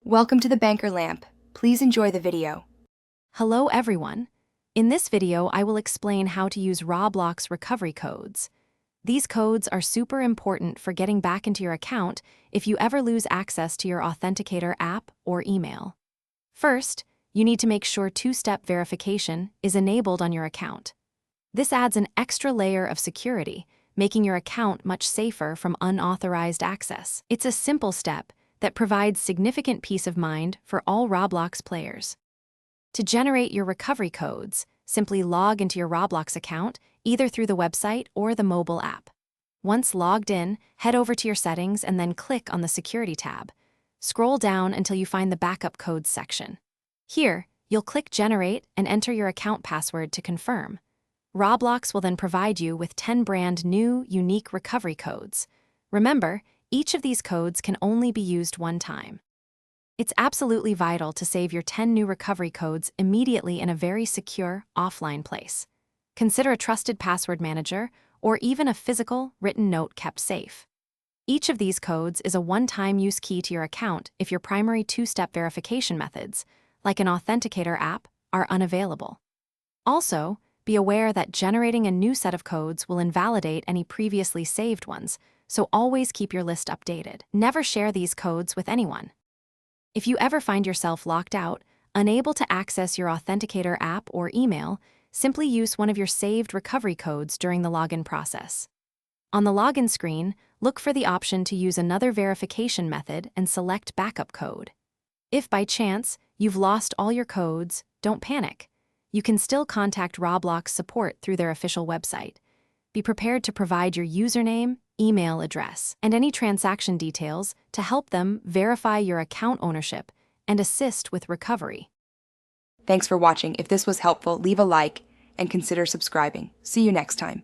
Welcome to the Banker Lamp. Please enjoy the video. Hello everyone. In this video, I will explain how to use Roblox recovery codes. These codes are super important for getting back into your account if you ever lose access to your Authenticator app or email. First, you need to make sure two-step verification is enabled on your account. This adds an extra layer of security, making your account much safer from unauthorized access. It's a simple step that provides significant peace of mind for all Roblox players. To generate your recovery codes, simply log into your Roblox account either through the website or the mobile app. Once logged in, head over to your settings and then click on the Security tab. Scroll down until you find the Backup Codes section. Here, you'll click Generate and enter your account password to confirm. Roblox will then provide you with 10 brand new, unique recovery codes. Remember, each of these codes can only be used one time. It's absolutely vital to save your 10 new recovery codes immediately in a very secure, offline place. Consider a trusted password manager or even a physical, written note kept safe. Each of these codes is a one-time use key to your account if your primary two-step verification methods, like an Authenticator app, are unavailable. Also, be aware that generating a new set of codes will invalidate any previously saved ones, so always keep your list updated. Never share these codes with anyone. If you ever find yourself locked out, unable to access your Authenticator app or email, simply use one of your saved recovery codes during the login process. On the login screen, look for the option to use another verification method and select Backup Code. If by chance you've lost all your codes, don't panic. You can still contact Roblox support through their official website. Be prepared to provide your username, email address, and any transaction details to help them verify your account ownership and assist with recovery. Thanks for watching. If this was helpful, leave a like and consider subscribing. See you next time.